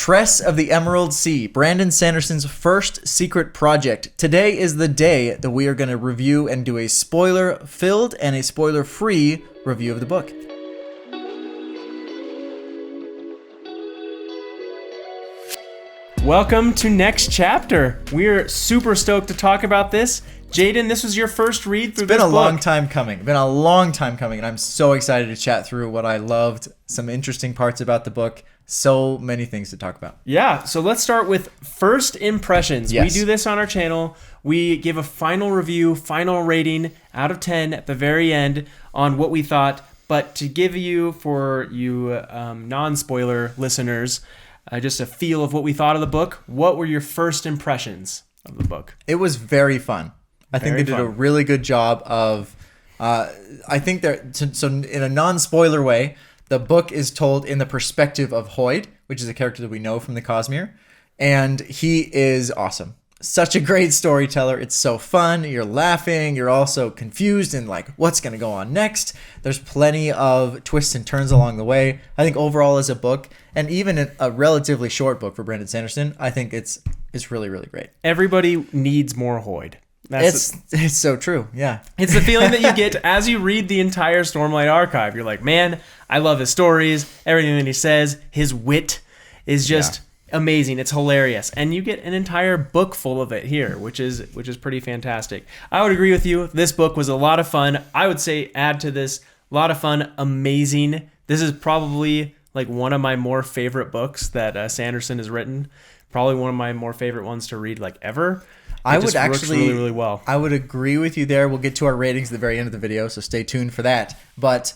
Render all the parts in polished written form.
Tress of the Emerald Sea, Brandon Sanderson's first secret project. Today is the day that we are going to review and do a spoiler-filled and a spoiler-free review of the book. Welcome to Next Chapter. We're super stoked to talk about this. Jaden, this was your first read through this book. It's been a long time coming. And I'm so excited to chat through what I loved, some interesting parts about the book, so many things to talk about. Yeah, so let's start with first impressions. Yes. We do this on our channel. We give a final review, final rating out of 10 at the very end on what we thought. But to give you, for you non-spoiler listeners, just a feel of what we thought of the book, what were your first impressions of the book? It was very fun. I think they did a really good job of, I think so in a non-spoiler way, the book is told in the perspective of Hoyd, which is a character that we know from the Cosmere, and he is awesome. Such a great storyteller. It's so fun. You're laughing. You're also confused and like, what's going to go on next? There's plenty of twists and turns along the way. I think overall as a book, and even a relatively short book for Brandon Sanderson, I think it's really, really great. Everybody needs more Hoyd. It's so true. Yeah. It's the feeling that you get as you read the entire Stormlight archive. You're like, man, I love his stories. Everything that he says, his wit is just amazing. It's hilarious. And you get an entire book full of it here, which is pretty fantastic. I would agree with you. This book was a lot of fun. I would say add to this, a lot of fun, amazing. This is probably like one of my more favorite books that Sanderson has written. Probably one of my more favorite ones to read like ever. I would actually really, really well. I would agree with you there. We'll get to our ratings at the very end of the video, so stay tuned for that. But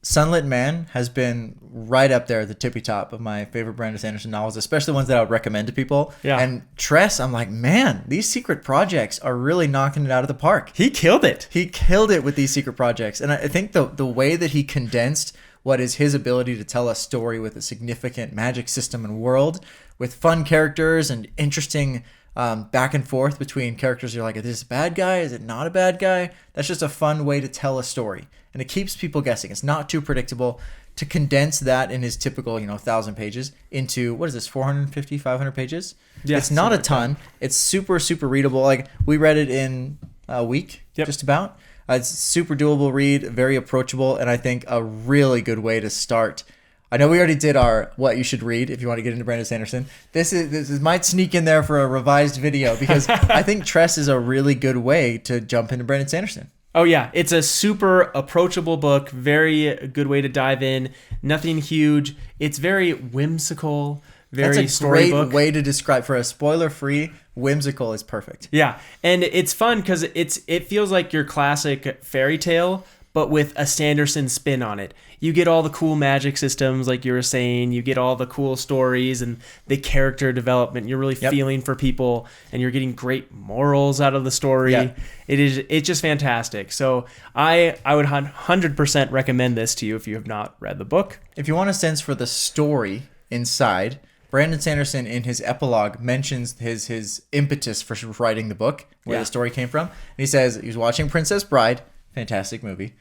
Sunlit Man has been right up there at the tippy top of my favorite Brandon Sanderson novels, especially ones that I would recommend to people. Yeah. And Tress, I'm like, man, these secret projects are really knocking it out of the park. He killed it. He killed it with these secret projects. And I think the way that he condensed what is his ability to tell a story with a significant magic system and world, with fun characters and interesting back and forth between characters. You're like, is this a bad guy? Is it not a bad guy? That's just a fun way to tell a story. And it keeps people guessing. It's not too predictable. To condense that in his typical, 1,000 pages into, what is this, 450, 500 pages? Yeah, it's not a ton. It's super, super readable. Like, we read it in a week, just about. It's super doable read, very approachable, and I think a really good way to start. I know we already did our what you should read if you want to get into Brandon Sanderson. This might sneak in there for a revised video because I think Tress is a really good way to jump into Brandon Sanderson. Oh yeah, it's a super approachable book, very good way to dive in. Nothing huge. It's very whimsical, very storybook. That's a great way to describe, for a spoiler-free, whimsical is perfect. Yeah, and it's fun because it feels like your classic fairy tale, but with a Sanderson spin on it. You get all the cool magic systems, like you were saying. You get all the cool stories and the character development. You're really feeling for people, and you're getting great morals out of the story. Yep. It's just fantastic. So I would 100% recommend this to you if you have not read the book. If you want a sense for the story inside, Brandon Sanderson in his epilogue mentions his impetus for writing the book, where the story came from. And he says he was watching Princess Bride, fantastic movie.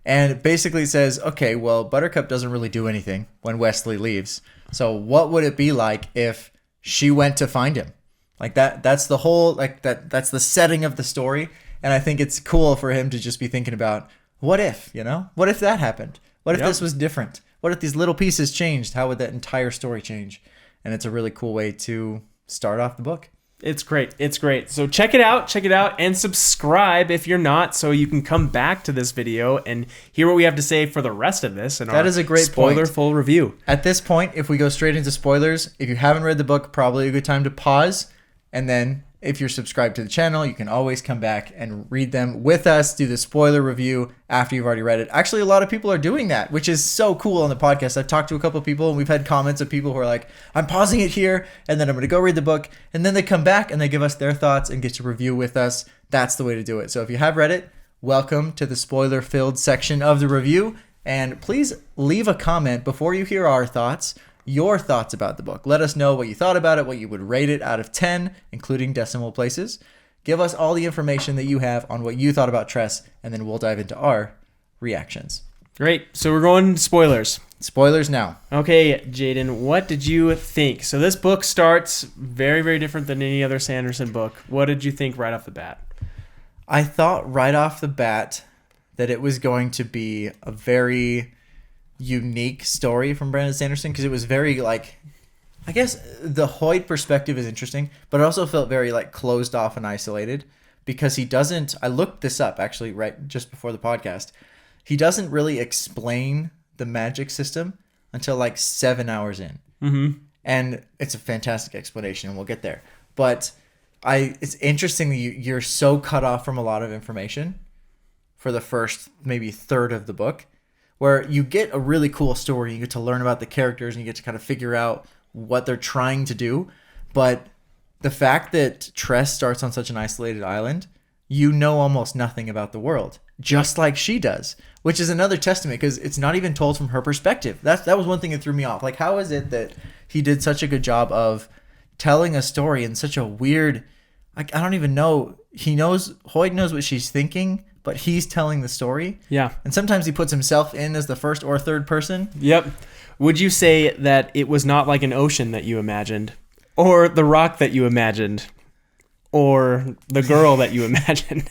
And it basically says, okay, well, Buttercup doesn't really do anything when Wesley leaves. So what would it be like if she went to find him? Like that's the whole, that's the setting of the story. And I think it's cool for him to just be thinking about, what if, what if that happened? What if this was different? What if these little pieces changed? How would that entire story change? And it's a really cool way to start off the book. It's great. It's great. So check it out, and subscribe if you're not, so you can come back to this video and hear what we have to say for the rest of this. And that is a great spoiler-full review. At this point, if we go straight into spoilers, if you haven't read the book, probably a good time to pause. And then if you're subscribed to the channel, you can always come back and read them with us, do the spoiler review after you've already read it. Actually, a lot of people are doing that, which is so cool on the podcast. I've talked to a couple of people, and we've had comments of people who are like, I'm pausing it here, and then I'm going to go read the book. And then they come back and they give us their thoughts and get to review with us. That's the way to do it. So if you have read it, welcome to the spoiler-filled section of the review. And please leave a comment before you hear our thoughts, your thoughts about the book. Let us know what you thought about it, what you would rate it out of 10, including decimal places. Give us all the information that you have on what you thought about Tress, and then we'll dive into our reactions. Great. So we're going spoilers. Spoilers now. Okay, Jaden, what did you think? So this book starts very, very different than any other Sanderson book. What did you think right off the bat? I thought right off the bat that it was going to be a very unique story from Brandon Sanderson, because it was very, like, I guess the Hoyd perspective is interesting, but it also felt very, like, closed off and isolated, because he doesn't, I looked this up actually right just before the podcast, he doesn't really explain the magic system until like 7 hours in. Mm-hmm. And it's a fantastic explanation, and we'll get there. But it's interesting that you're so cut off from a lot of information for the first maybe third of the book, where you get a really cool story. You get to learn about the characters, and you get to kind of figure out what they're trying to do. But the fact that Tress starts on such an isolated island, you know almost nothing about the world, just like she does, which is another testament, because it's not even told from her perspective. That was one thing that threw me off. Like, how is it that he did such a good job of telling a story in such a weird, like, I don't even know. Hoyd knows what she's thinking, but he's telling the story. Yeah. And sometimes he puts himself in as the first or third person. Yep. Would you say that it was not like an ocean that you imagined, or the rock that you imagined, or the girl that you imagined?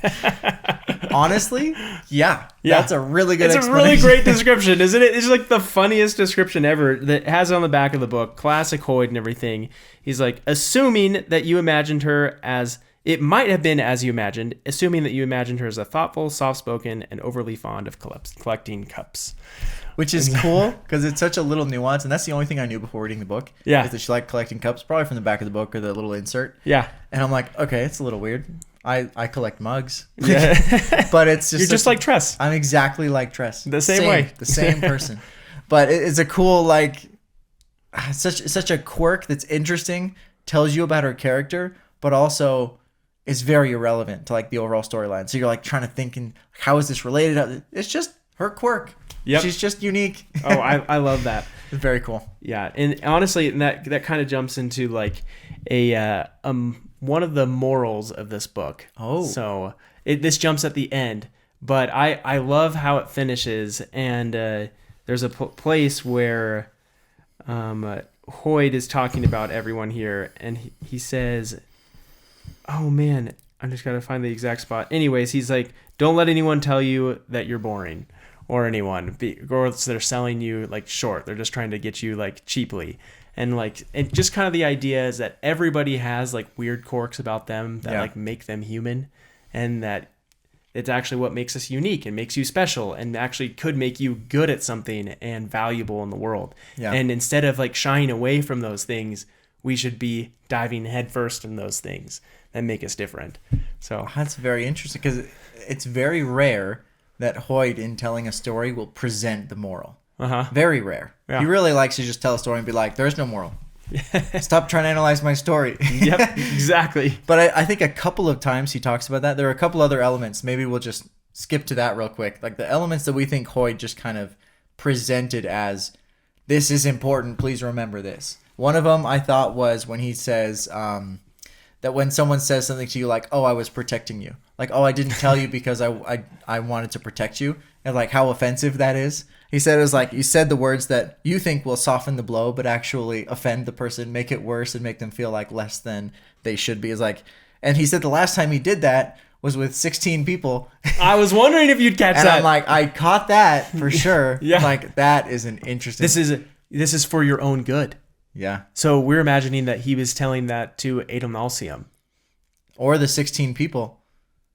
Honestly, yeah. That's a really good explanation. It's a really great description, isn't it? It's like the funniest description ever that has it on the back of the book. Classic Hoyd and everything. He's like, assuming that you imagined her as, it might have been as you imagined, assuming that you imagined her as a thoughtful, soft-spoken, and overly fond of collecting cups. Which is cool, because it's such a little nuance, and that's the only thing I knew before reading the book. Yeah. Is that she liked collecting cups, probably from the back of the book or the little insert. Yeah. And I'm like, okay, it's a little weird. I collect mugs. Yeah. But it's just... You're just like Tress. I'm exactly like Tress. The same way. The same person. But it's a cool, like... Such a quirk that's interesting, tells you about her character, but also is very irrelevant to, like, the overall storyline. So you're, like, trying to think, how is this related? It's just her quirk. Yep. She's just unique. Oh, I love that. It's very cool. Yeah, and honestly, that kind of jumps into like a one of the morals of this book. Oh, so this jumps at the end, but I love how it finishes, and there's a place where Hoyd is talking about everyone here, and he says, "Oh man, I just gotta find the exact spot." Anyways, he's like, "Don't let anyone tell you that you're boring." Or anyone, or they're selling you like short. They're just trying to get you like cheaply, and just kind of the idea is that everybody has like weird quirks about them that like make them human, and that it's actually what makes us unique and makes you special, and actually could make you good at something and valuable in the world. Yeah. And instead of like shying away from those things, we should be diving headfirst in those things that make us different. So that's very interesting, because it's very rare that Hoyd, in telling a story, will present the moral. Very rare. Yeah. He really likes to just tell a story and be like, there's no moral. Stop trying to analyze my story. Yep, exactly. But I think a couple of times he talks about that. There are a couple other elements. Maybe we'll just skip to that real quick. Like the elements that we think Hoyd just kind of presented as, this is important, please remember this. One of them I thought was when he says that when someone says something to you like, oh, I was protecting you. Like, oh, I didn't tell you because I wanted to protect you. And like how offensive that is. He said it was like, you said the words that you think will soften the blow, but actually offend the person, make it worse, and make them feel like less than they should be. It's like, and he said the last time he did that was with 16 people. I was wondering if you'd catch and that. I'm like, I caught that for sure. Yeah. Like that is an interesting. This is for your own good. Yeah. So we're imagining that he was telling that to Adonalcium. Or the 16 people.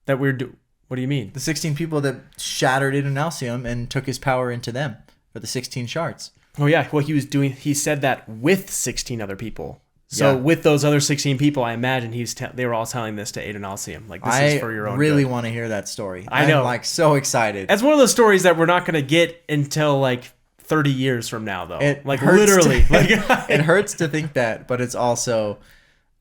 That what do you mean? The 16 people that shattered Adonalcium and took his power into them for the 16 shards. Oh yeah, well he said that with 16 other people. So with those other 16 people, I imagine they were all telling this to Adonalcium. Like, this is for your own good. I really want to hear that story. I know. I'm like so excited. That's one of those stories that we're not going to get until like 30 years from now, though. It like literally. It hurts to think that, but it's also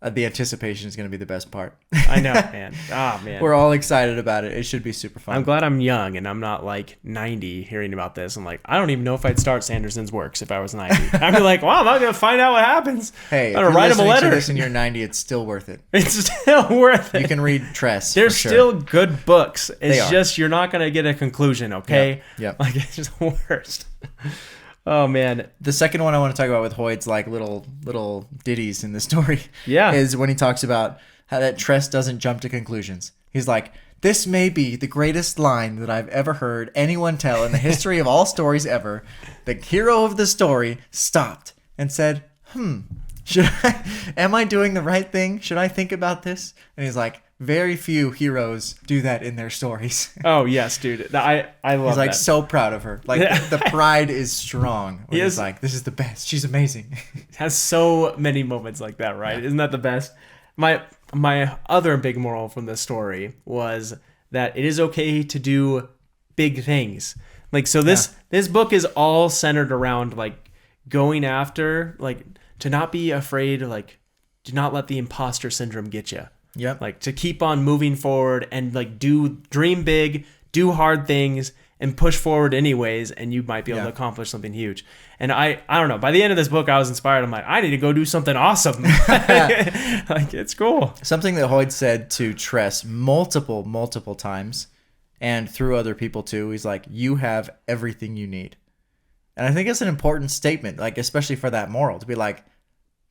The anticipation is going to be the best part. I know, man. Oh, man. We're all excited about it. It should be super fun. I'm glad I'm young and I'm not like 90 hearing about this. I'm like, I don't even know if I'd start Sanderson's works if I was 90. I'd be like, well, I'm not going to find out what happens. Hey, if I'm you're going to write him a listening to letter. this and you're 90, it's still worth it. It's still worth it. You can read Tress. There's for sure. still good books. It's are. just you're not going to get a conclusion, okay? Yep. Like, it's just the worst. Oh, man. The second one I want to talk about with Hoyt's like little ditties in the story Yeah. is when he talks about how that Tress doesn't jump to conclusions. He's like, this may be the greatest line that I've ever heard anyone tell in the history of all stories ever. The hero of the story stopped and said, am I doing the right thing? Should I think about this? And he's like, very few heroes do that in their stories. Oh, yes, dude. I love He's like that. so proud of her. Like the pride is strong. When he's like, this is the best. She's amazing. Has so many moments like that, right? Isn't that the best? My other big moral from this story was that it is okay to do big things. Like, so this book is all centered around like going after, like, to not be afraid, like, do not let the imposter syndrome get you. Yep. Like, to keep on moving forward and like dream big, do hard things, and push forward anyways, and you might be able to accomplish something huge. And I don't know. By the end of this book, I was inspired. I'm like, I need to go do something awesome. Like, it's cool. Something that Hoyt said to Tress multiple times, and through other people too. He's like, you have everything you need. And I think it's an important statement, like especially for that moral, to be like,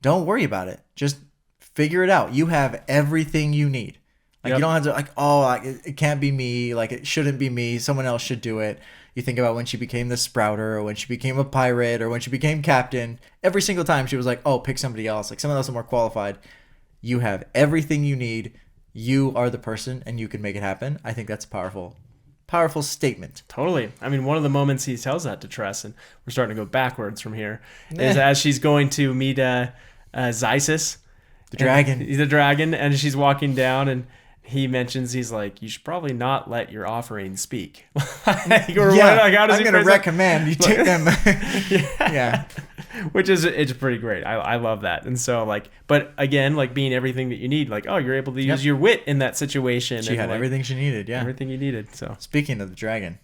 don't worry about it. Just figure it out. You have everything you need. Like, you don't have to like, it can't be me. Like, it shouldn't be me. Someone else should do it. You think about when she became the Sprouter, or when she became a pirate, or when she became captain. Every single time she was like, oh, pick somebody else. Like, someone else is more qualified. You have everything you need. You are the person, and you can make it happen. I think that's a powerful statement. Totally. I mean, one of the moments he tells that to Tress, and we're starting to go backwards from here, is as she's going to meet Zysis. The dragon. He's a dragon, and she's walking down, and he mentions, he's like, you should probably not let your offering speak. I'm going to recommend you take them. Which is, it's pretty great. I love that. And so, like, but again, like, being everything that you need, like, oh, you're able to use your wit in that situation. She had like, everything she needed, everything you needed. So, speaking of the dragon,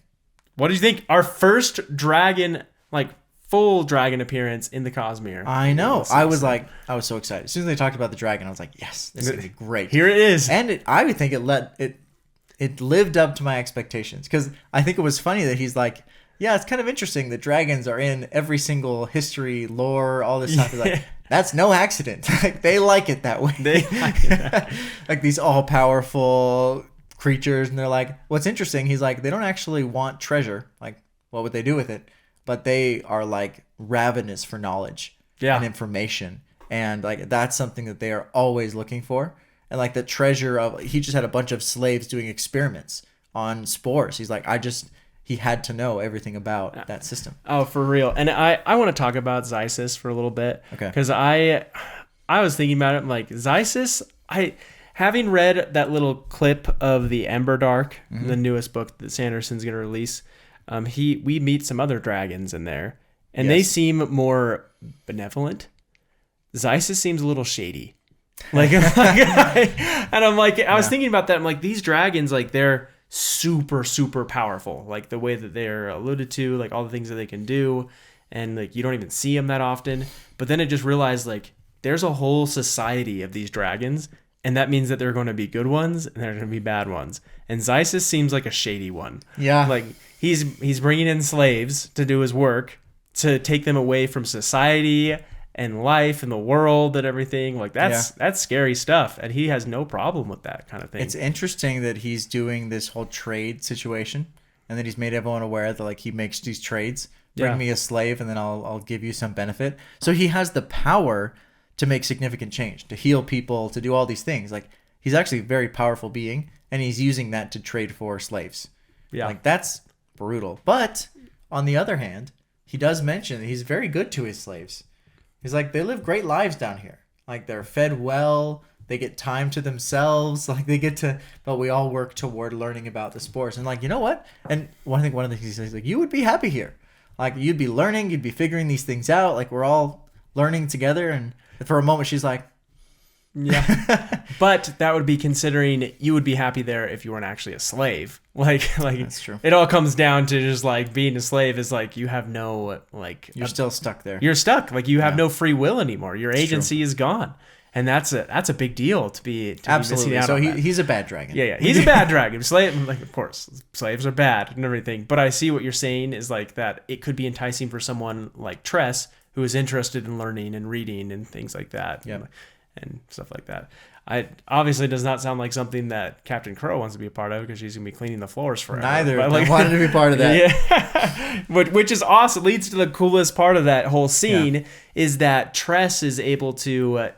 what did you think? Our first dragon, like, full dragon appearance in the Cosmere. I know. I was so excited. As soon as they talked about the dragon, I was like, yes, this is going to be great. Here it is. And I would think it lived up to my expectations, because I think it was funny that he's like, yeah, it's kind of interesting that dragons are in every single history, lore, all this stuff. He's like, that's no accident. Like, they like it that way. They like it. Like these all-powerful creatures, and they're like, what's interesting, he's like, they don't actually want treasure. Like, what would they do with it? But they are like ravenous for knowledge and information. And like, that's something that they are always looking for. And like the treasure of, he just had a bunch of slaves doing experiments on spores. He's like, he had to know everything about that system. Oh, for real. And I want to talk about Zysis for a little bit. Okay. Because I was thinking about it, I'm like, Zysis, having read that little clip of the Ember Dark, the newest book that Sanderson's going to release, we meet some other dragons in there, and they seem more benevolent. Zysis seems a little shady. Like, and I'm like, I was thinking about that. I'm like, these dragons, like, they're super, super powerful. Like, the way that they're alluded to, like, all the things that they can do, and like, you don't even see them that often. But then I just realized, like, there's a whole society of these dragons, and that means that there are going to be good ones and there are going to be bad ones. And Zysis seems like a shady one. Yeah. Like, he's bringing in slaves to do his work, to take them away from society and life and the world and everything. Like, that's scary stuff. And he has no problem with that kind of thing. It's interesting that he's doing this whole trade situation, and that he's made everyone aware that, like, he makes these trades. Bring me a slave, and then I'll give you some benefit. So he has the power to make significant change, to heal people, to do all these things. Like, he's actually a very powerful being, and he's using that to trade for slaves. Yeah. Like, that's brutal. But on the other hand, he does mention that he's very good to his slaves. He's like, they live great lives down here. Like, they're fed well, they get time to themselves, like, they get to, but we all work toward learning about the spores. And like, you know what? And one of the things he says, like, you would be happy here. Like, you'd be learning, you'd be figuring these things out. Like, we're all learning together. And for a moment, she's like, Yeah. But that would be considering you would be happy there if you weren't actually a slave. Like That's true. It all comes down to just like being a slave is like you have no like You're still stuck there. You're stuck. Like you have no free will anymore. Your agency is gone. And that's a big deal to be Absolutely. Be missing out So on he's a bad dragon. Yeah. He's a bad dragon. Slave, like, of course, slaves are bad and everything. But I see what you're saying is like that it could be enticing for someone like Tress who is interested in learning and reading and things like that. Yeah. And stuff like that. I obviously does not sound like something that Captain Crow wants to be a part of because she's gonna be cleaning the floors forever. Neither. But I wanted to be part of that. Yeah, which is awesome. Leads to the coolest part of that whole scene is that Tress is able to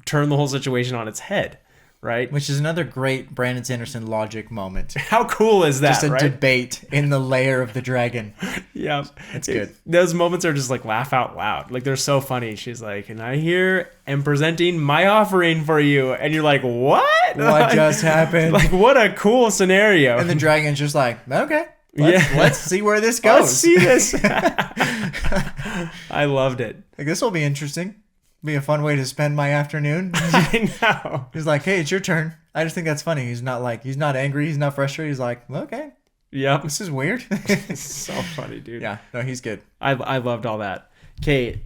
turn the whole situation on its head, right? Which is another great Brandon Sanderson logic moment. How cool is that? Just a right? debate in the lair of the dragon. Yeah, it's good. Those moments are just like laugh out loud. Like they're so funny. She's like, and I here am presenting my offering for you, and you're like, what? What just happened? Like what a cool scenario. And the dragon's just like, okay, let's see where this goes. Let's see this. I loved it. Like this will be interesting. Be a fun way to spend my afternoon. I know. He's like, hey, it's your turn. I just think that's funny. He's not angry. He's not frustrated. He's like, okay. Yep. This is weird. It's so funny, dude. Yeah. No, he's good. I loved all that. Okay.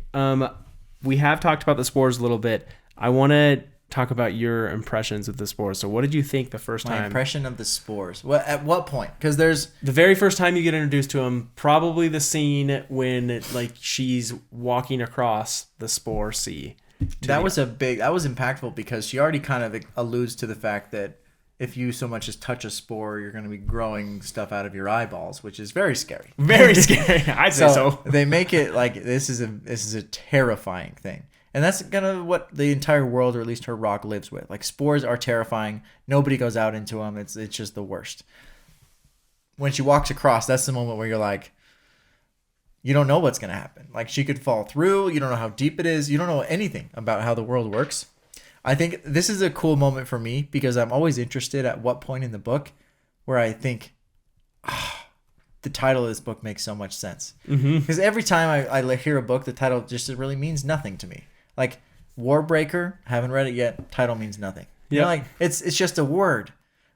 We have talked about the spores a little bit. I want to talk about your impressions of the spores. So what did you think the first time? My impression of the spores. At what point? Because there's the very first time you get introduced to them, probably the scene when like she's walking across the spore sea. That was impactful because she already kind of alludes to the fact that if you so much as touch a spore, you're going to be growing stuff out of your eyeballs, which is very scary. Very scary. I'd say so. They make it like this is a terrifying thing. And that's kind of what the entire world, or at least her rock, lives with. Like, spores are terrifying. Nobody goes out into them. It's just the worst. When she walks across, that's the moment where you're like, you don't know what's going to happen. Like, she could fall through. You don't know how deep it is. You don't know anything about how the world works. I think this is a cool moment for me because I'm always interested at what point in the book where I think, the title of this book makes so much sense. Because every time I hear a book, the title just really means nothing to me. Like Warbreaker, haven't read it yet. Title means nothing. Yeah, you know, like it's just a word.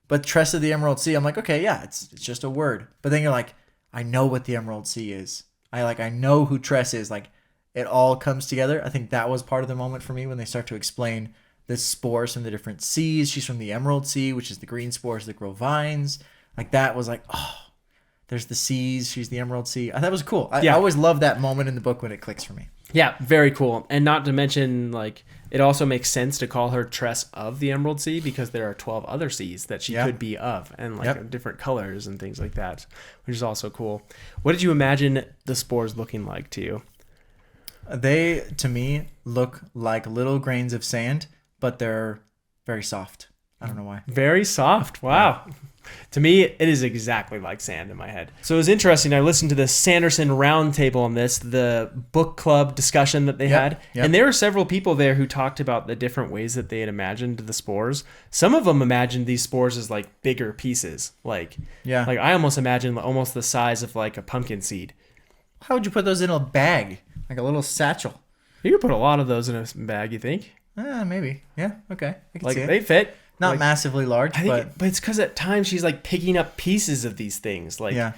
But Tress of the Emerald Sea, I'm like, okay, yeah, it's just a word. But then you're like, I know what the Emerald Sea is. I know who Tress is. Like it all comes together. I think that was part of the moment for me when they start to explain the spores from the different seas. She's from the Emerald Sea, which is the green spores that grow vines. Like that was like, oh, there's the seas. She's the Emerald Sea. I thought it was cool. I always love that moment in the book when it clicks for me. Yeah, very cool. And not to mention, like, it also makes sense to call her Tress of the Emerald Sea because there are 12 other seas that she could be of, and like different colors and things like that, which is also cool. What did you imagine the spores looking like to you? They, to me, look like little grains of sand, but they're very soft. I don't know why. Very soft. Wow. Yeah. To me, it is exactly like sand in my head. So it was interesting. I listened to the Sanderson roundtable on this, the book club discussion that they had. And there were several people there who talked about the different ways that they had imagined the spores. Some of them imagined these spores as like bigger pieces. Like I almost imagined almost the size of like a pumpkin seed. How would you put those in a bag? Like a little satchel? You could put a lot of those in a bag, you think? Maybe. Yeah, okay. I can like see it. They fit. Not like, massively large, but it's because at times she's like picking up pieces of these things, like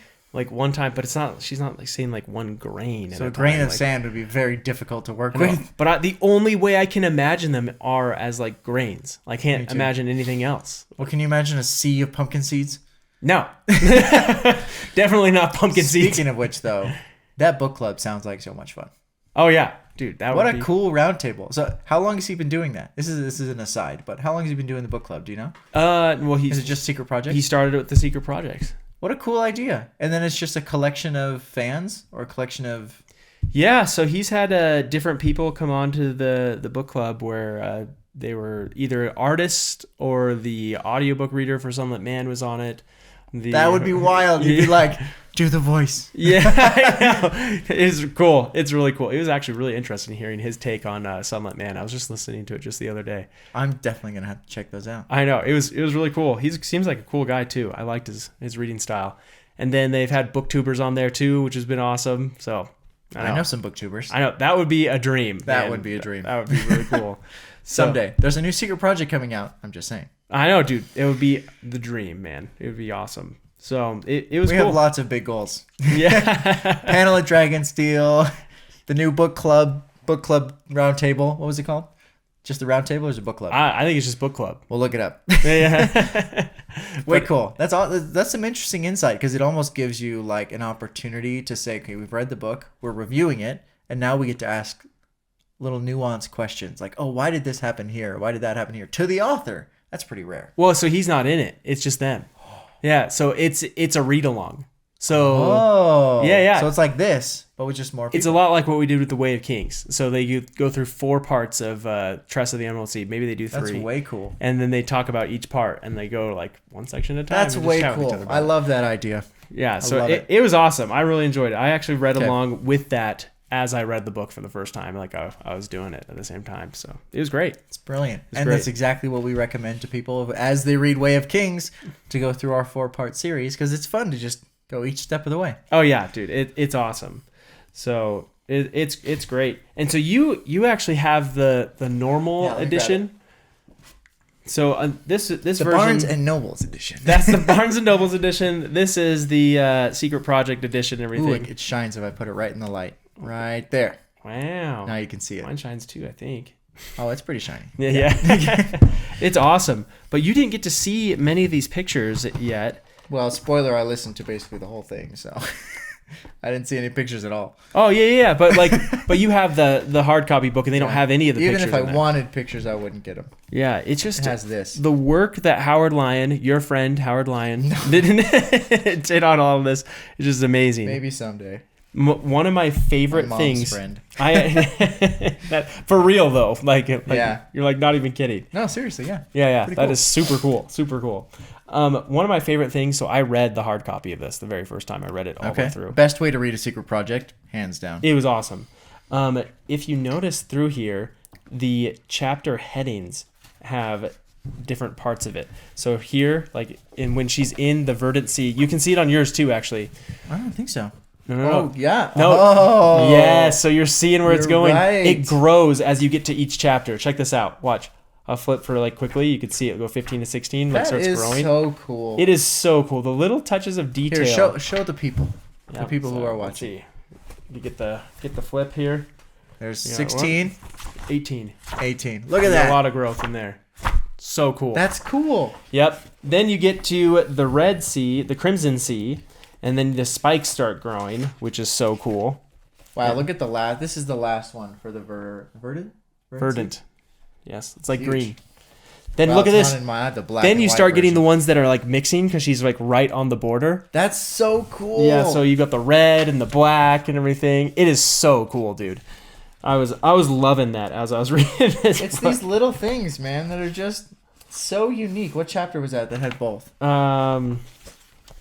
one time. But it's not. She's not like saying like one grain. So a grain of sand would be very difficult to work with. But the only way I can imagine them are as like grains. I can't imagine anything else. Well, can you imagine a sea of pumpkin seeds? No, definitely not pumpkin seeds. Speaking of which, though, that book club sounds like so much fun. Oh yeah. Dude, what a cool round table. So how long has he been doing that? This is an aside, but how long has he been doing the book club? Do you know? Well, is it just secret projects? He started with the secret projects. What a cool idea. And then it's just a collection of fans or a collection of... Yeah, so he's had different people come on to the book club where they were either artists or the audiobook reader for Sunlit Man was on it. That would be wild. You'd be like, do the voice. Yeah, I know. It's cool. It's really cool. It was actually really interesting hearing his take on Sunlit Man. I was just listening to it just the other day. I'm definitely going to have to check those out. I know. It was really cool. He seems like a cool guy, too. I liked his reading style. And then they've had booktubers on there, too, which has been awesome. So I know some booktubers. I know. That would be a dream. That would be a dream. That would be really cool. Someday. There's a new secret project coming out. I'm just saying. I know, dude. It would be the dream, man. It would be awesome. So it was We cool. have lots of big goals. Yeah. Panel at Dragonsteel, the new book club roundtable. What was it called? Just the roundtable or is it book club? I think it's just book club. We'll look it up. Yeah. Way cool. That's all. That's some interesting insight because it almost gives you like an opportunity to say, okay, we've read the book, we're reviewing it, and now we get to ask little nuanced questions like, oh, why did this happen here? Why did that happen here? To the author. That's pretty rare. Well, so he's not in it. It's just them. Yeah. So it's a read along. So yeah. So it's like this, but with just more people. It's a lot like what we did with the Way of Kings. So they go through 4 parts of Tress of the Emerald Sea. Maybe they do 3. That's way cool. And then they talk about each part, and they go like one section at a time. That's and just way chat with each other cool. about I it. love that idea. Yeah, so love it was awesome. I really enjoyed it. I actually read Okay. along with that as I read the book for the first time. Like I was doing it at the same time. So it was great. It's brilliant. It's And great. that's exactly what we recommend to people as they read Way of Kings to go through our 4-part series because it's fun to just go each step of the way. Oh yeah, dude, it's awesome. So it's great. And so you actually have the normal let me edition. So this The version, Barnes and Nobles edition. that's the Barnes and Nobles edition. This is the Secret Project edition. And Ooh, everything. it shines if I put it right in the light. Right there. Wow. Now you can see it. Mine shines too, I think. Oh, it's pretty shiny. Yeah. It's awesome. But you didn't get to see many of these pictures yet. Well, spoiler, I listened to basically the whole thing, so I didn't see any pictures at all. Oh yeah. But you have the hard copy book, and they don't have any of the Even pictures. if I in there. wanted pictures, I wouldn't get them. Yeah, it's just It has this. the work that Howard Lyon, your friend Howard Lyon, did on all of this is just amazing. Maybe someday. One of my favorite My mom's things. friend. That for real though, like Yeah. you're like not even kidding. No, seriously, yeah. Yeah, Pretty that cool. is super cool, super cool. One of my favorite things. So I read the hard copy of this the very first time I read it all the way through. Best way to read a secret project, hands down. It was awesome. If you notice through here, the chapter headings have different parts of it. So here, like when she's in the verdant sea, you can see it on yours too, actually. I don't think so. No. Oh, yeah. No. Oh. Yeah, so you're seeing where it's You're going. right. It grows as you get to each chapter. Check this out. Watch. I'll flip for like quickly. You can see it go 15 to 16. Like That starts is growing. so cool. It is so cool. The little touches of detail. Here, show the people. Yeah, the people who so are let's watching. see. You get the flip here. There's You got 16, 18. 18. Look at There's that. a lot of growth in there. So cool. That's cool. Yep. Then you get to the Red Sea, the Crimson Sea, and then the spikes start growing, which is so cool. Wow, look at the last. This is the last one for the verdant. Verdant. Yes, it's like Huge. green. Then Well, look at it's this. not in mine. I have the black Then and you white start getting the version. ones that are like mixing because she's like right on the border. That's so cool. Yeah, so you got the red and the black and everything. It is so cool, dude. I was loving that as I was reading this. It's book. these little things, man, that are just so unique. What chapter was that had both?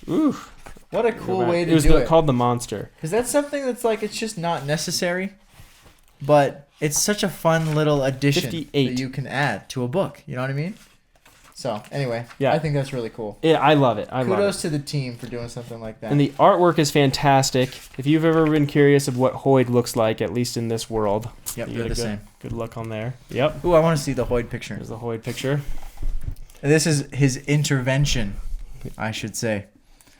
Ooh, What a cool way to it was do it. called the Monster. Because that's something that's like, it's just not necessary, but it's such a fun little addition 58. that you can add to a book. You know what I mean? So, anyway, Yeah. I think that's really cool. Yeah, I love it. I love it. Kudos to the team for doing something like that. And the artwork is fantastic. If you've ever been curious of what Hoyd looks like, at least in this world, Yep, you they're get a the good, same. good look on there. Yep. Ooh, I want to see the Hoyd picture. There's the Hoyd picture. And this is his intervention, I should say,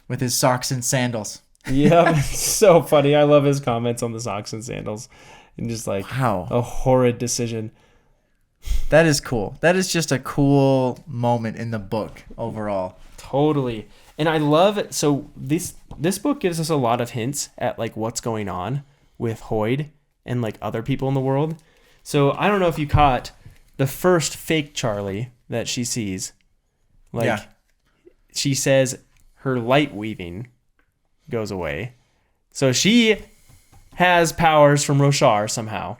with his socks and sandals. Yep. So funny. I love his comments on the socks and sandals. And just like Wow. a horrid decision. That is cool. That is just a cool moment in the book overall. Totally. And I love it. So this book gives us a lot of hints at like what's going on with Hoyd and like other people in the world. So I don't know if you caught the first fake Charlie that she sees. Like Yeah. she says her light weaving goes away. So she has powers from Roshar somehow.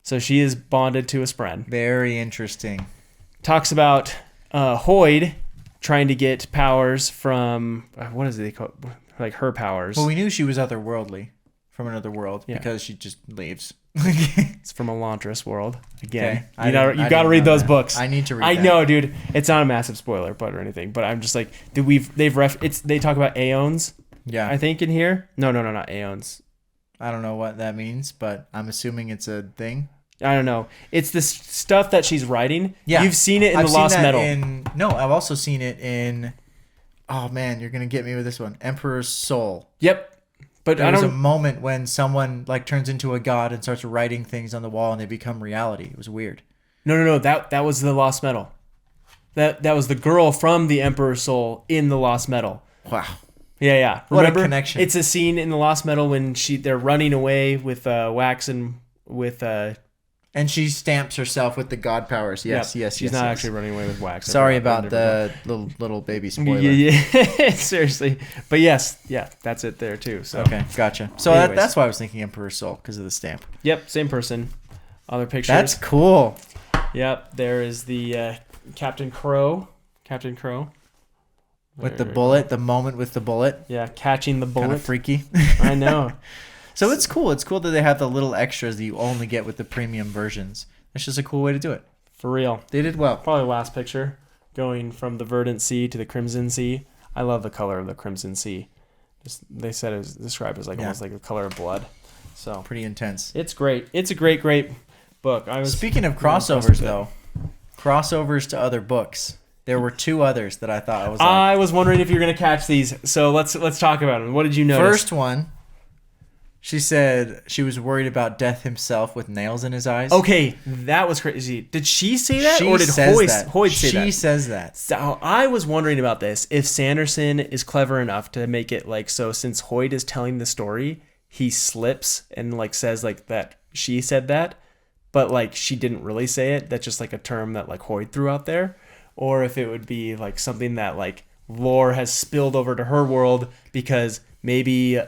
So she is bonded to a Spren. Very interesting. Talks about Hoyd trying to get powers from what is it they call like her powers. Well, we knew she was otherworldly from another world Yeah. because she just leaves. It's from Elantris world again. Okay. You got I to didn't read know those that. books. I need to read I that. know, dude. It's not a massive spoiler, but or anything. But I'm just like, they talk about aeons. Yeah. I think in here. No, not aeons. I don't know what that means, but I'm assuming it's a thing. I don't know. It's this stuff that she's writing. Yeah. You've seen it in I've the seen Lost that Metal. No, I've also seen it in, oh man, you're going to get me with this one. Emperor's Soul. Yep. But There was a moment when someone like turns into a god and starts writing things on the wall and they become reality. It was weird. No. That was the Lost Metal. That was the girl from the Emperor's Soul in the Lost Metal. Wow. Yeah. What Remember? a connection. It's a scene in the Lost Metal when they're running away with Wax and with And she stamps herself with the god powers. Yes. She's not actually running away with Wax. Sorry about the little baby spoiler. Yeah. Seriously. But yes, that's it there too. So Okay, gotcha. So that's why I was thinking Emperor's Soul, because of the stamp. Yep, same person. Other pictures. That's cool. Yep, there is the Captain Crow. With the bullet, the moment with the bullet. Yeah, catching the bullet. Kind of freaky. I know. So it's cool. It's cool that they have the little extras that you only get with the premium versions. It's just a cool way to do it. For real. They did well. Probably last picture. Going from the Verdant Sea to the Crimson Sea. I love the color of the Crimson Sea. They said it was described as almost like the color of blood. So pretty intense. It's great. It's a great book. Speaking of crossovers, though, crossovers to other books. There were two others that I thought was. I was wondering if you're gonna catch these. So let's talk about them. What did you notice? First one. She said she was worried about Death himself with nails in his eyes. Okay, that was crazy. Did she say that, or did Hoyt say that? She says that. So I was wondering about this. If Sanderson is clever enough to make it like so, since Hoyt is telling the story, he slips and like says like that she said that, but like she didn't really say it. That's just like a term that like Hoyt threw out there, or if it would be like something that like lore has spilled over to her world because maybe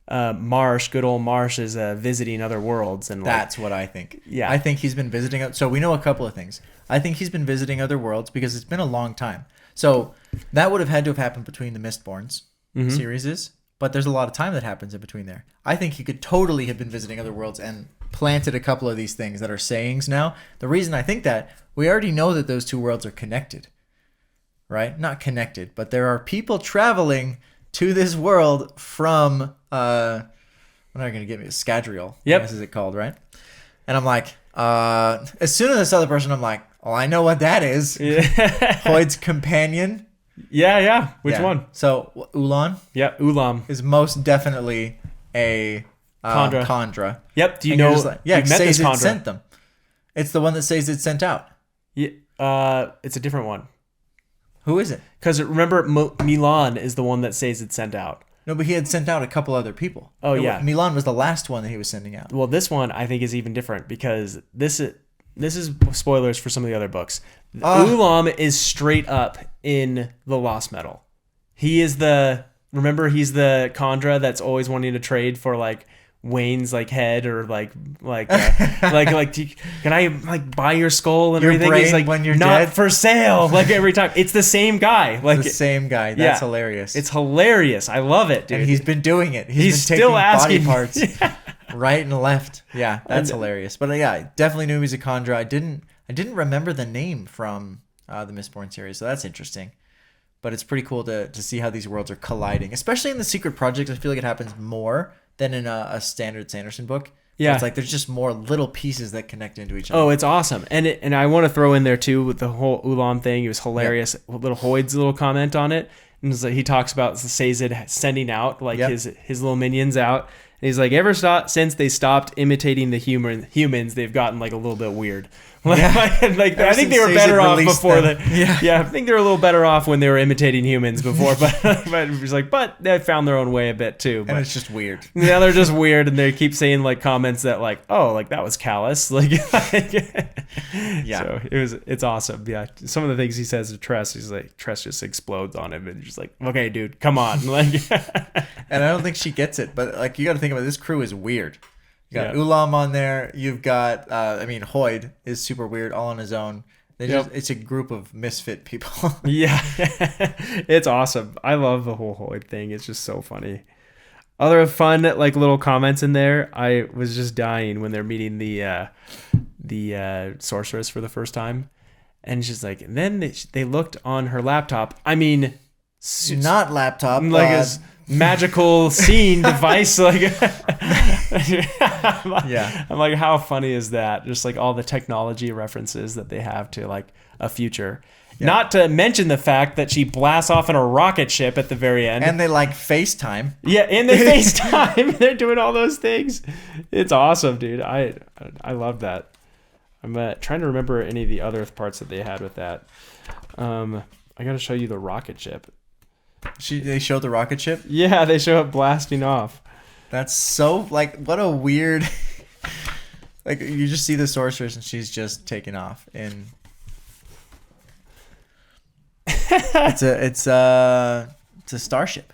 good old Marsh is visiting other worlds, and that's what I think. Yeah, I think he's been visiting. So we know a couple of things. I think he's been visiting other worlds because it's been a long time. So that would have had to have happened between the Mistborns series, but there's a lot of time that happens in between there. I think he could totally have been visiting other worlds and planted a couple of these things that are sayings now. The reason I think that, we already know that those two worlds are connected, right? Not connected, but there are people traveling to this world from what are you going to give me? Scadrial. Yep. I guess is it called, right? And I'm like, as soon as this other person, I'm like, oh, I know what that is. Yeah. Hoyd's companion. Yeah. Which one? So Ulan. Yeah, Ulam Is most definitely a Khandra. Yep. Do you And know? you're just like, yeah, you've met this Sazed Khandra. sent them. It's the one that Sazed sent out. Yeah. It's a different one. Who is it? Because remember, Milan is the one that says it's sent out. No, but he had sent out a couple other people. Oh, yeah. Milan was the last one that he was sending out. Well, this one I think is even different because this is spoilers for some of the other books. Ulam is straight up in the Lost Metal. He's the Khandra that's always wanting to trade for like Wayne's like head or like can I like buy your skull and Your everything? brain He's like when you're not dead? for sale. Like every time, it's the same guy. Like The same guy. That's hilarious. It's hilarious. I love it, dude. And he's been doing it. He's been still taking asking body parts right and left. Yeah, that's hilarious. But yeah, I definitely knew he was a Khandra. I didn't remember the name from the Mistborn series, so that's interesting. But it's pretty cool to see how these worlds are colliding, especially in the Secret Project. I feel like it happens more than in a standard Sanderson book. Yeah, it's like there's just more little pieces that connect into each other. Oh, it's awesome, and I want to throw in there too with the whole Ulam thing. It was hilarious. Yep. Little Hoyd's little comment on it, and he talks about Sazed sending out like his little minions out. And he's like, since they stopped imitating the humans, they've gotten like a little bit weird. I think they were better off before that. Yeah, I think they were a little better off when they were imitating humans before. But he's like, but they found their own way a bit too. But and it's just weird. Yeah, they're just weird, and they keep saying like comments that like, oh, like that was callous. Like yeah. So it's awesome. Yeah, some of the things he says to Tress, he's like, Tress just explodes on him, and just like, okay, dude, come on, like. And I don't think she gets it, but like you got to think about it, this crew is weird. You got Ulam on there. You've got, Hoyd is super weird, all on his own. It's a group of misfit people. Yeah, it's awesome. I love the whole Hoyd thing. It's just so funny. Other fun like little comments in there. I was just dying when they're meeting the sorceress for the first time, and she's like, and then they looked on her laptop. I mean, not laptop, like magical scene device. Like, Yeah. I'm like, how funny is that? Just like all the technology references that they have to like a future. Yeah. Not to mention the fact that she blasts off in a rocket ship at the very end. And they like FaceTime. Yeah, and they FaceTime. They're doing all those things. It's awesome, dude. I love that. I'm trying to remember any of the other parts that they had with that. I got to show you the rocket ship. They showed the rocket ship? Yeah, they show it blasting off. That's so, like, what a weird... like, you just see the sorceress and she's just taking off. And it's a starship.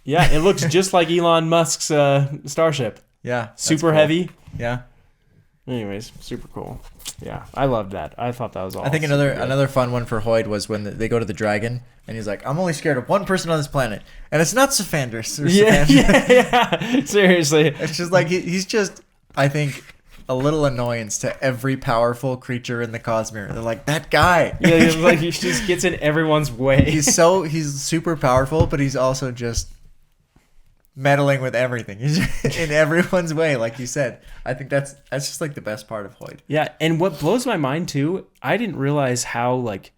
Yeah, it looks just like Elon Musk's starship. Yeah. Super cool. heavy. Yeah. Anyways, super cool. Yeah, I loved that. I thought that was awesome. I think another fun one for Hoyd was when they go to the dragon and he's like, I'm only scared of one person on this planet, and it's not Safanders. Yeah. Seriously. It's just like he's just, I think, a little annoyance to every powerful creature in the Cosmere. They're like, that guy. Yeah, like he just gets in everyone's way. He's super powerful, but he's also just meddling with everything. He's in everyone's way, like you said. I think that's just like the best part of Hoyd. Yeah, and what blows my mind too, I didn't realize how like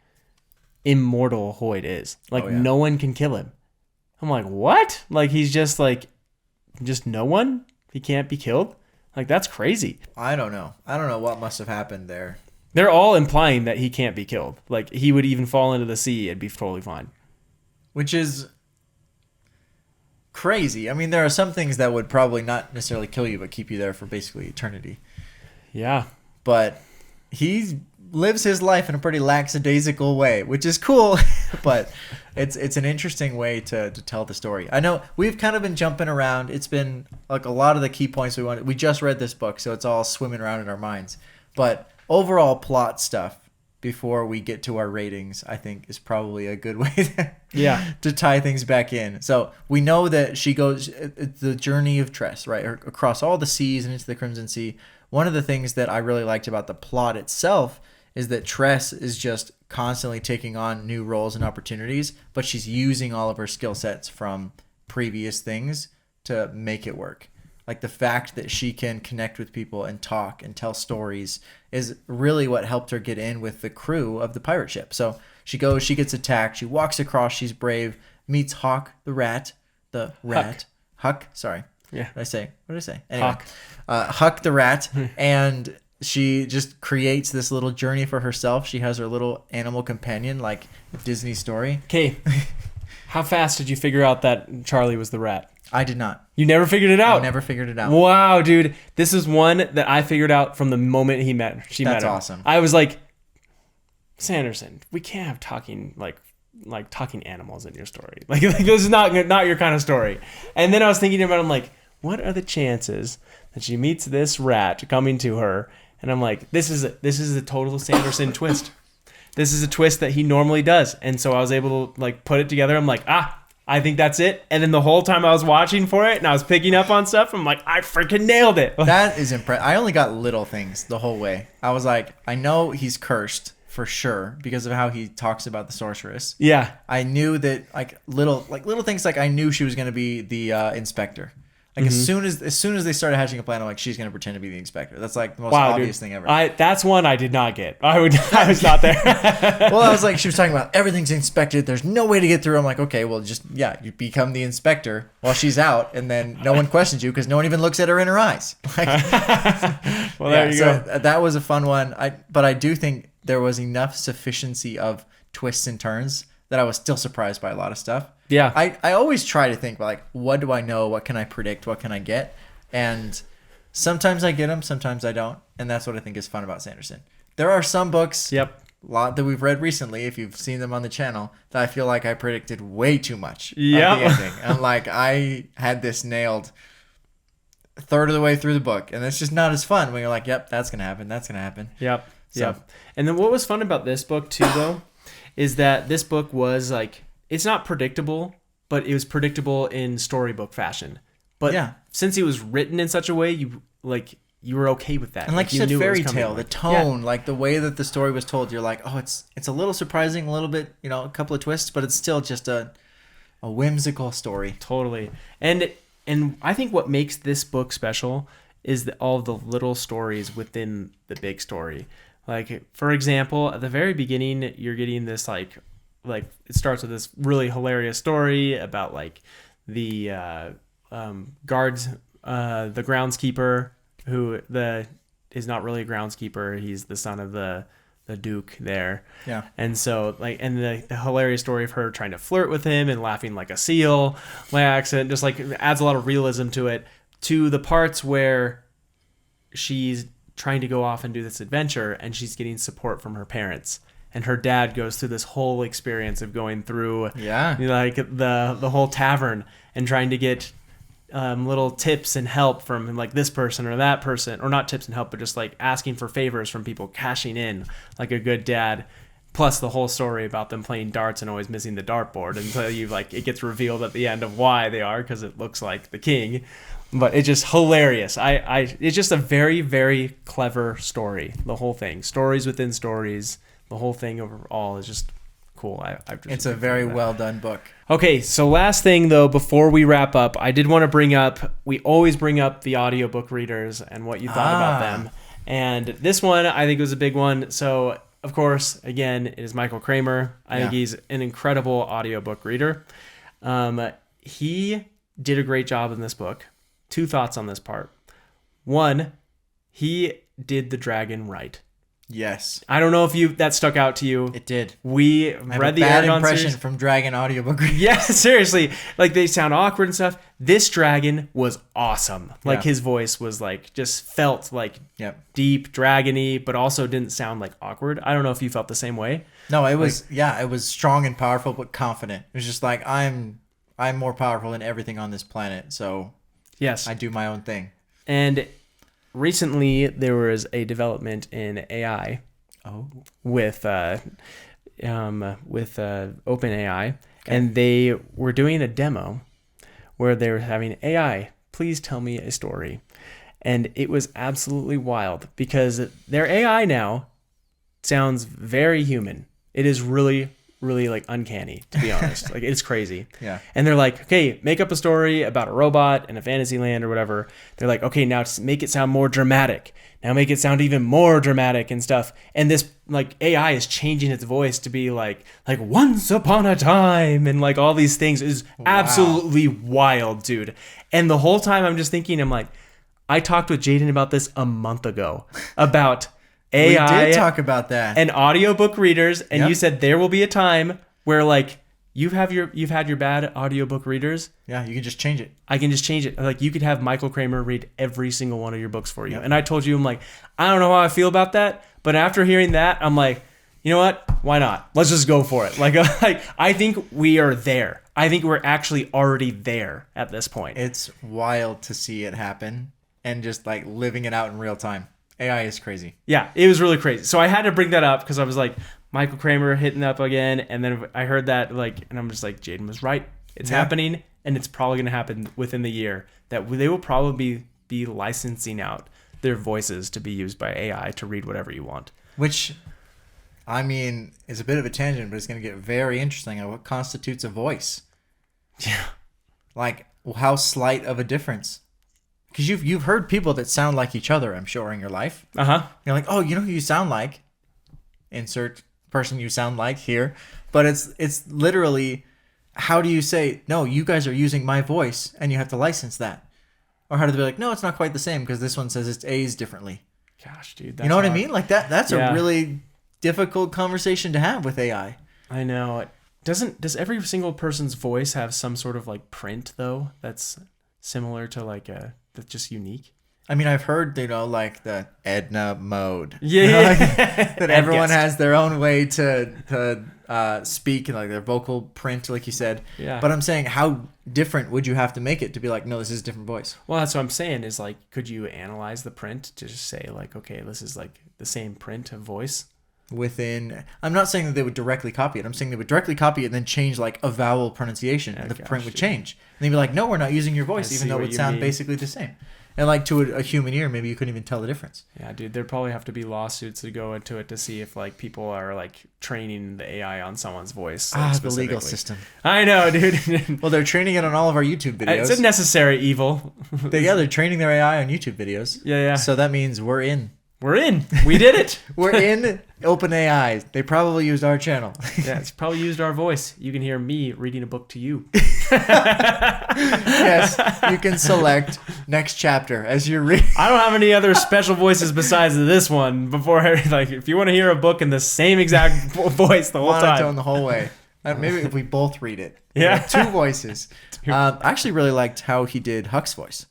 immortal Hoyd is. Like no one can kill him. I'm like, what? Like he's just no one? He can't be killed? Like that's crazy. I don't know what must have happened there. They're all implying that he can't be killed. Like he would even fall into the sea and be totally fine. Which is crazy. I mean, there are some things that would probably not necessarily kill you, but keep you there for basically eternity. Yeah. But he lives his life in a pretty lackadaisical way, which is cool, but it's an interesting way to tell the story. I know we've kind of been jumping around. It's been like a lot of the key points we just read this book, so it's all swimming around in our minds. But overall plot stuff before we get to our ratings, I think is probably a good way to tie things back in. So we know that she goes the journey of Tress, right, across all the seas and into the Crimson Sea. One of the things that I really liked about the plot itself is that Tress is just constantly taking on new roles and opportunities, but she's using all of her skill sets from previous things to make it work. Like the fact that she can connect with people and talk and tell stories is really what helped her get in with the crew of the pirate ship. So she goes, she gets attacked, she walks across, she's brave, meets Hawk the rat. Huck, sorry. Yeah. What did I say? Anyway, Huck the rat, and she just creates this little journey for herself. She has her little animal companion, like a Disney story. Okay. How fast did you figure out that Charlie was the rat? I did not. You never figured it out? I never figured it out. Wow, dude. This is one that I figured out from the moment she met him. That's awesome. I was like, Sanderson, we can't have talking talking animals in your story. Like this is not your kind of story. And then I was thinking about it, I'm like, what are the chances that she meets this rat coming to her? And I'm like, this is a total Sanderson twist. This is a twist that he normally does. And so I was able to like put it together. I'm like, I think that's it. And then the whole time I was watching for it and I was picking up on stuff, I'm like, I freaking nailed it. That is impressive. I only got little things the whole way. I was like, I know he's cursed for sure because of how he talks about the sorceress. Yeah. I knew that little things, like I knew she was going to be the inspector. Like as soon as they started hatching a plan, I'm like, she's gonna pretend to be the inspector. That's like the most obvious thing ever. That's one I did not get. I was not there. Well, I was like, she was talking about everything's inspected. There's no way to get through. I'm like, okay, well, you become the inspector while she's out, and then no one questions you because no one even looks at her in her eyes. Like, well, there you go. That was a fun one. But I do think there was enough sufficiency of twists and turns that I was still surprised by a lot of stuff. Yeah. I always try to think like, what do I know? What can I predict? What can I get? And sometimes I get them, sometimes I don't. And that's what I think is fun about Sanderson. There are some books, a lot that we've read recently, if you've seen them on the channel, that I feel like I predicted way too much of the ending. And like, I had this nailed a third of the way through the book. And it's just not as fun when you're like, yep, that's going to happen. That's going to happen. Yep. And then what was fun about this book too, though, is that this book was like, it's not predictable, but it was predictable in storybook fashion. But since it was written in such a way, you were okay with that. And like you said, fairy tale, the tone, like the way that the story was told, you're like, oh, it's a little surprising, a little bit, a couple of twists, but it's still just a whimsical story. Totally. And I think what makes this book special is all the little stories within the big story. Like, for example, at the very beginning, you're getting this like it starts with this really hilarious story about like the guards, the groundskeeper who is not really a groundskeeper. He's the son of the Duke there. Yeah. And so and the hilarious story of her trying to flirt with him and laughing like a seal by accident, just like adds a lot of realism to it, to the parts where she's trying to go off and do this adventure and she's getting support from her parents. And her dad goes through this whole experience of going through like the whole tavern and trying to get little tips and help from like this person or that person, or not tips and help, but just like asking for favors from people, cashing in like a good dad. Plus the whole story about them playing darts and always missing the dartboard until it gets revealed at the end of why they are, because it looks like the king. But it's just hilarious. It's just a very, very clever story. The whole thing, stories within stories. The whole thing overall is just cool. It's a very well done book. Okay, so last thing though, before we wrap up, I did want to bring up, we always bring up the audiobook readers and what you thought about them. And this one, I think was a big one. So, of course, again, it is Michael Kramer. I think he's an incredible audiobook reader. He did a great job in this book. 2 thoughts on this part. 1, he did the dragon right. Yes. I don't know if that stuck out to you. It did. We read the bad Aragon impression series from dragon audiobook. Yeah, seriously. Like, they sound awkward and stuff. This dragon was awesome. Like, his voice was like, just felt like deep, dragony, but also didn't sound like awkward. I don't know if you felt the same way. No, it was, it was strong and powerful, but confident. It was just like, I'm more powerful than everything on this planet. So yes, I do my own thing. And recently, there was a development in AI with OpenAI, and they were doing a demo where they were having AI, please tell me a story. And it was absolutely wild because their AI now sounds very human. It is really, really like uncanny, to be honest. Like, it's crazy. Yeah. And they're like, okay, make up a story about a robot in a fantasy land or whatever. They're like, okay, now make it sound more dramatic. Now make it sound even more dramatic and stuff. And this like AI is changing its voice to be like once upon a time and like all these things. Is absolutely wild, dude. And the whole time I'm just thinking, I'm like, I talked with Jaden about this a month ago about AI. We did talk about that. And audiobook readers, and you said there will be a time where like you've had your bad audiobook readers. Yeah, you can just change it. I can just change it. Like, you could have Michael Kramer read every single one of your books for you. And I told you, I'm like, I don't know how I feel about that, but after hearing that, I'm like, you know what? Why not? Let's just go for it. Like I think we are there. I think we're actually already there at this point. It's wild to see it happen and just like living it out in real time. AI is crazy. Yeah, it was really crazy. So I had to bring that up because I was like, Michael Kramer hitting up again. And then I heard that, like, and I'm just like, Jaden was right. It's happening, and it's probably going to happen within the year that they will probably be licensing out their voices to be used by AI to read whatever you want. Which, I mean, is a bit of a tangent, but it's going to get very interesting on what constitutes a voice. Yeah. Like, how slight of a difference. Because you've heard people that sound like each other, I'm sure, in your life. Uh-huh. You're like, oh, you know who you sound like? Insert person you sound like here. But it's literally, how do you say, no, you guys are using my voice, and you have to license that? Or how do they be like, no, it's not quite the same, because this one says it's A's differently. Gosh, dude. That's you know what hard. I mean? Like, that's a really difficult conversation to have with AI. I know. Does every single person's voice have some sort of, like, print, though, that's similar to, like, that's just unique? I mean, I've heard, like the Edna mode. Yeah. That everyone has their own way to speak, and like their vocal print, like you said. Yeah. But I'm saying, how different would you have to make it to be like, no, this is a different voice? Well, that's what I'm saying is, like, could you analyze the print to just say, like, okay, this is like the same print of voice? within. I'm not saying that they would directly copy it. I'm saying they would directly copy it and then change like a vowel pronunciation, and the print would change. And they'd be like, "No, we're not using your voice," even though it would sound basically the same. And like to a human ear, maybe you couldn't even tell the difference. Yeah, dude, there'd probably have to be lawsuits to go into it to see if like people are like training the AI on someone's voice. Like, the legal system. I know, dude. Well, they're training it on all of our YouTube videos. It's a necessary evil. They're training their AI on YouTube videos. Yeah. So that means we're in. We're in. We did it. We're in OpenAI. They probably used our channel. Yeah, it's probably used our voice. You can hear me reading a book to you. Yes, you can select next chapter as you read. I don't have any other special voices besides this one. Before, like, if you want to hear a book in the same exact voice the whole time, monotone the whole way. Maybe if we both read it. Yeah, two voices. I actually really liked how he did Huck's voice.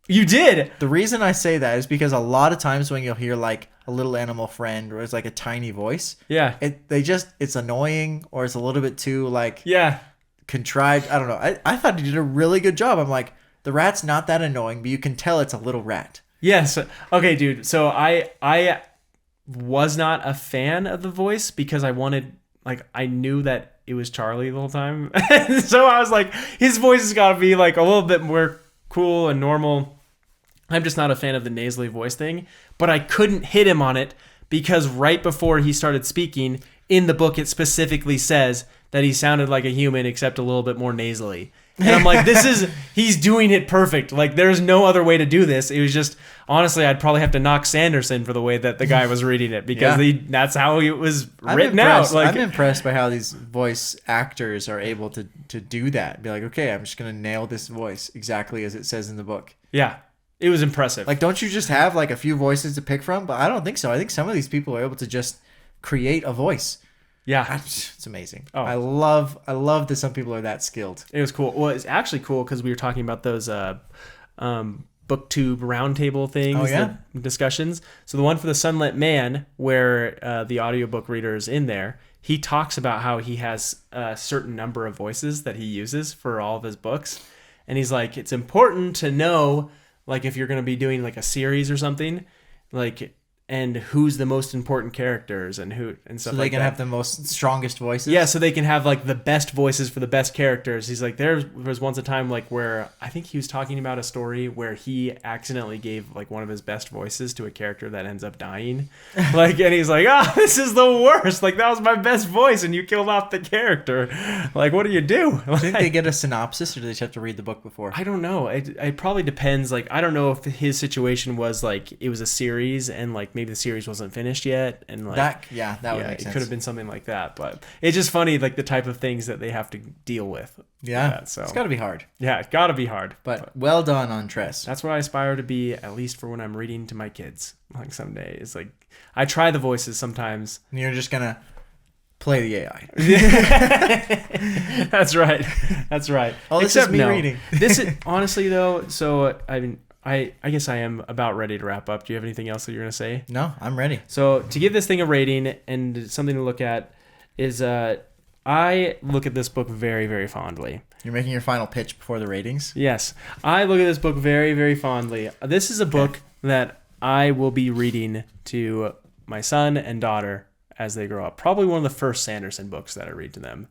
You did. The reason I say that is because a lot of times when you'll hear like a little animal friend or it's like a tiny voice, it's annoying or it's a little bit too like contrived. I don't know. I thought he did a really good job. I'm like, the rat's not that annoying, but you can tell it's a little rat. Yes. Okay, dude. So I was not a fan of the voice because I knew that it was Charlie the whole time. So I was like, his voice has got to be like a little bit more cool and normal. I'm just not a fan of the nasally voice thing, but I couldn't hit him on it because right before he started speaking in the book, it specifically says that he sounded like a human except a little bit more nasally. And I'm like, he's doing it perfect. Like, there's no other way to do this. It was just, honestly, I'd probably have to knock Sanderson for the way that the guy was reading it because that's how it was written out. Like, I'm impressed by how these voice actors are able to do that. Be like, okay, I'm just going to nail this voice exactly as it says in the book. Yeah, it was impressive. Like, don't you just have like a few voices to pick from? But I don't think so. I think some of these people are able to just create a voice. Yeah, it's amazing. Oh. I love that some people are that skilled. It was cool. Well, it's actually cool because we were talking about those booktube roundtable things, the discussions. So the one for the Sunlit Man, where the audiobook reader is in there, he talks about how he has a certain number of voices that he uses for all of his books, and he's like, it's important to know, like, if you're going to be doing like a series or something, like, and who's the most important characters and stuff, so they like can that. Have the most strongest voices. Yeah, so they can have like the best voices for the best characters. He's like, there was once a time like where I think he was talking about a story where he accidentally gave like one of his best voices to a character that ends up dying. Like, and he's like, this is the worst. Like, that was my best voice and you killed off the character. Like, what do you do? Like, didn't they get a synopsis or do they just have to read the book before? I don't know. It probably depends. Like, I don't know if his situation was like it was a series and like maybe the series wasn't finished yet, and like that would make sense. It could have been something like that, but it's just funny, like the type of things that they have to deal with. Yeah, so it's got to be hard. Yeah, it's got to be hard. But well done on Tress. That's what I aspire to be, at least for when I'm reading to my kids. Like someday, it's like I try the voices sometimes. And you're just gonna play the AI. That's right. That's right. Oh, this is me reading. This is honestly though. So I mean, I guess I am about ready to wrap up. Do you have anything else that you're going to say? No, I'm ready. So to give this thing a rating and something to look at is I look at this book very, very fondly. You're making your final pitch before the ratings? Yes. I look at this book very, very fondly. This is a book that I will be reading to my son and daughter as they grow up. Probably one of the first Sanderson books that I read to them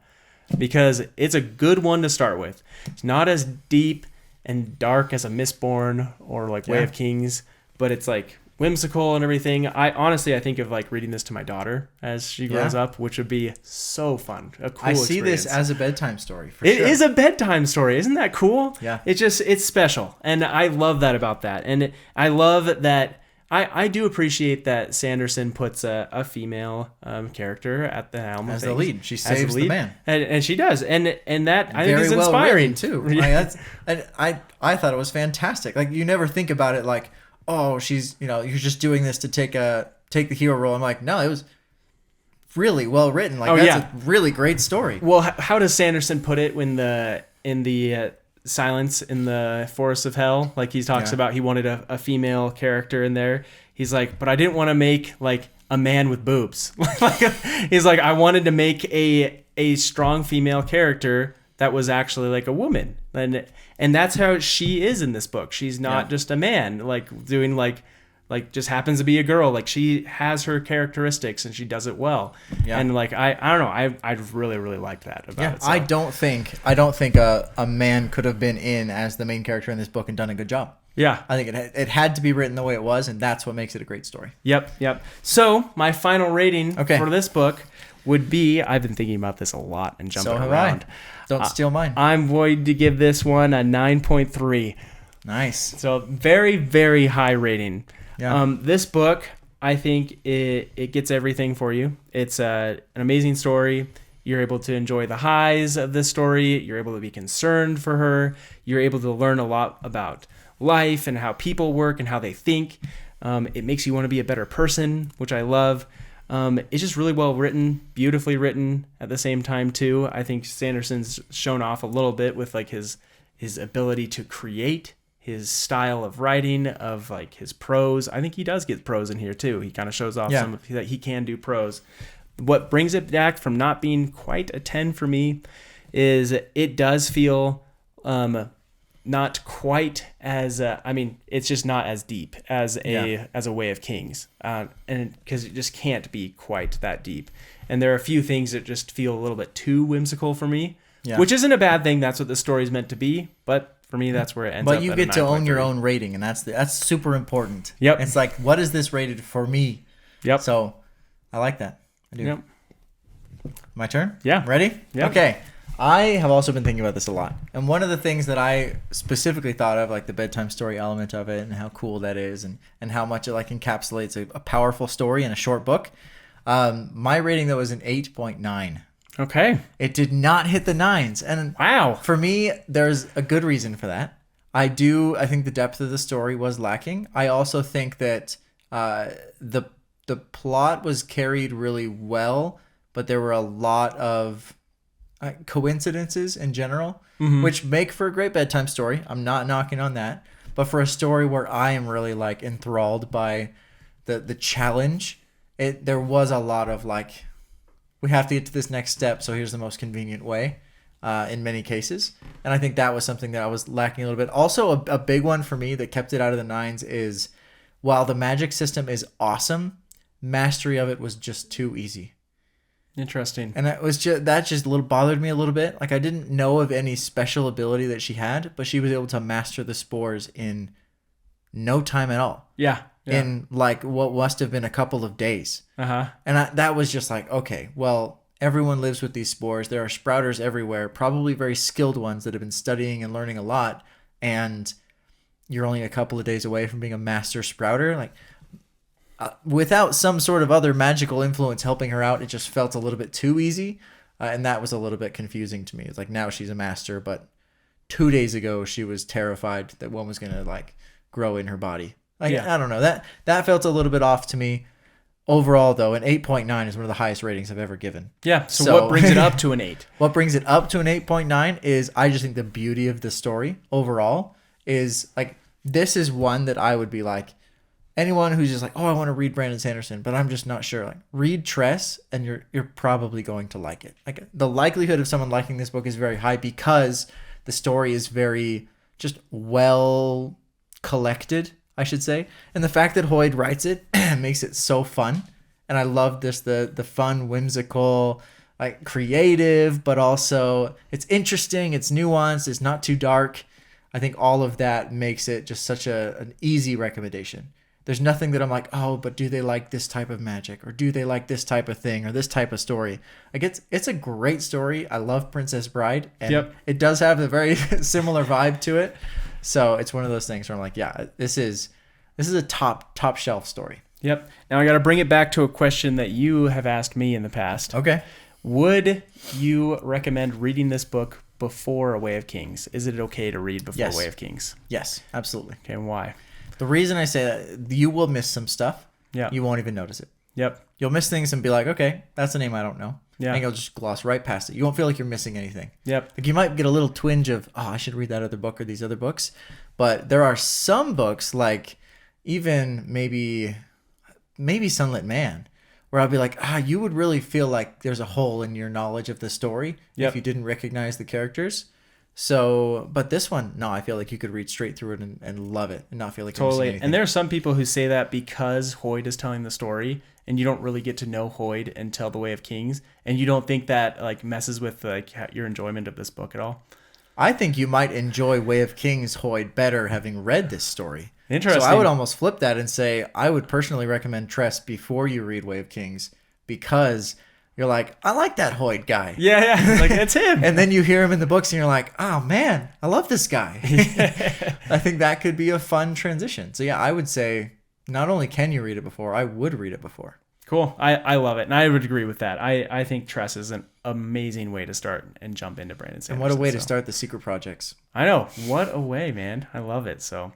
because it's a good one to start with. It's not as deep and dark as a Mistborn or like Way of Kings, but it's like whimsical and everything. I think of like reading this to my daughter as she grows up, which would be so fun. A cool experience. I see this as a bedtime story. It is a bedtime story. Isn't that cool? Yeah. It's special. And I love that about that. And I love that I do appreciate that Sanderson puts a female character at the helm as of the lead. She saves the man, and she does, and that I think is well inspiring too. Like, I thought it was fantastic. Like, you never think about it like, oh, she's you're just doing this to take the hero role. I'm like, no, it was really well written. Like, that's a really great story. Well, how does Sanderson put it in the Silence in the Forest of Hell? Like, he talks about he wanted a female character in there. He's like, but I didn't want to make like a man with boobs. He's like, I wanted to make a strong female character that was actually like a woman, and that's how she is in this book. She's not just a man like doing like like just happens to be a girl. Like she has her characteristics and she does it well. Yeah. And like I don't know, I really really liked that about it. So. I don't think a man could have been in as the main character in this book and done a good job. Yeah. I think it had to be written the way it was, and that's what makes it a great story. Yep. So my final rating for this book would be, I've been thinking about this a lot and jumping around. Don't steal mine. I'm going to give this one a 9.3. Nice. So very, very high rating. Yeah. This book, I think it gets everything for you. It's an amazing story. You're able to enjoy the highs of this story. You're able to be concerned for her. You're able to learn a lot about life and how people work and how they think. It makes you want to be a better person, which I love. It's just really well written, beautifully written at the same time too. I think Sanderson's shown off a little bit with like his ability to create, his style of writing, of like his prose. I think he does get prose in here too. He kind of shows off some of that he can do prose. What brings it back from not being quite a 10 for me is it does feel not quite as it's just not as deep as a Way of Kings, and because it just can't be quite that deep. And there are a few things that just feel a little bit too whimsical for me, which isn't a bad thing. That's what the story's meant to be, but for me, that's where it ends up. But you get to own your own rating, and that's super important. Yep. It's like, what is this rated for me? Yep. So I like that. I do. Yep. My turn? Yeah. Ready? Yeah. Okay. I have also been thinking about this a lot. And one of the things that I specifically thought of, like the bedtime story element of it and how cool that is and how much it like encapsulates a powerful story in a short book. My rating, though, was an 8.9. Okay. It did not hit the 9s. And wow. For me, there's a good reason for that. I think the depth of the story was lacking. I also think that the plot was carried really well, but there were a lot of coincidences in general, which make for a great bedtime story. I'm not knocking on that. But for a story where I am really like enthralled by the challenge, there was a lot of like, we have to get to this next step, so here's the most convenient way in many cases. And I think that was something that I was lacking a little bit. Also, a big one for me that kept it out of the 9s is, while the magic system is awesome, mastery of it was just too easy. Interesting. And that just a little bothered me a little bit. Like, I didn't know of any special ability that she had, but she was able to master the spores in no time at all. Yeah. In like what must have been a couple of days. And that was just like, okay, well, everyone lives with these spores. There are sprouters everywhere, probably very skilled ones that have been studying and learning a lot. And you're only a couple of days away from being a master sprouter. Like, without some sort of other magical influence helping her out, it just felt a little bit too easy. And that was a little bit confusing to me. It's like, now she's a master, but 2 days ago she was terrified that one was going to like grow in her body. Like, I don't know. That felt a little bit off to me. Overall, though, an 8.9 is one of the highest ratings I've ever given. Yeah. So what brings it up to an 8? What brings it up to an 8.9 is, I just think the beauty of the story overall is like, this is one that I would be like, anyone who's just like, oh, I want to read Brandon Sanderson, but I'm just not sure. Like, read Tress, and you're probably going to like it. Like, the likelihood of someone liking this book is very high because the story is very just well collected, I should say. And the fact that Hoyd writes it makes it so fun. And I love this, the fun, whimsical, like creative, but also it's interesting, it's nuanced, it's not too dark. I think all of that makes it just such an easy recommendation. There's nothing that I'm like, oh, but do they like this type of magic? Or do they like this type of thing or this type of story? Like, it's a great story. I love Princess Bride. And it does have a very similar vibe to it. So it's one of those things where I'm like, yeah, this is a top shelf story. Yep. Now I got to bring it back to a question that you have asked me in the past. Okay. Would you recommend reading this book before A Way of Kings? Is it okay to read before A Way of Kings? Yes, absolutely. Okay, and why? The reason I say that, you will miss some stuff. Yeah. You won't even notice it. Yep. You'll miss things and be like, okay, that's a name I don't know. Yeah. And you'll just gloss right past it. You won't feel like you're missing anything. Yep. Like, you might get a little twinge of, oh, I should read that other book or these other books. But there are some books, like even maybe Sunlit Man, where I'll be like, you would really feel like there's a hole in your knowledge of the story if you didn't recognize the characters. So, but this one, no, I feel like you could read straight through it and love it and not feel like you're missing Totally. anything. And there are some people who say that because Hoyd is telling the story and you don't really get to know Hoyd until The Way of Kings, and you don't think that like messes with like your enjoyment of this book at all. I think you might enjoy Way of Kings Hoyd better having read this story. Interesting. So I would almost flip that and say I would personally recommend Tress before you read Way of Kings, because you're like, I like that Hoyd guy. Yeah. Like, it's him. And then you hear him in the books and you're like, oh man, I love this guy. I think that could be a fun transition. So yeah, I would say not only can you read it before, I would read it before. Cool. I love it. And I would agree with that. I think Tress is an amazing way to start and jump into Brandon Sanderson. And what a way to start the secret projects. I know. What a way, man. I love it. So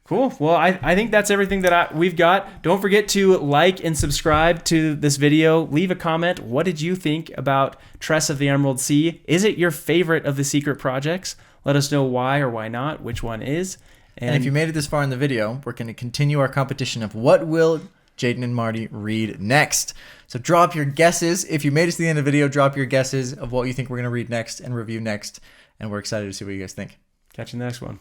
cool. Well, I think that's everything that we've got. Don't forget to like and subscribe to this video. Leave a comment. What did you think about Tress of the Emerald Sea? Is it your favorite of the secret projects? Let us know why or why not, which one is. And if you made it this far in the video, we're going to continue our competition of what will Jaden and Marty read next. So drop your guesses. If you made it to the end of the video, drop your guesses of what you think we're going to read next and review next. And we're excited to see what you guys think. Catch you in the next one.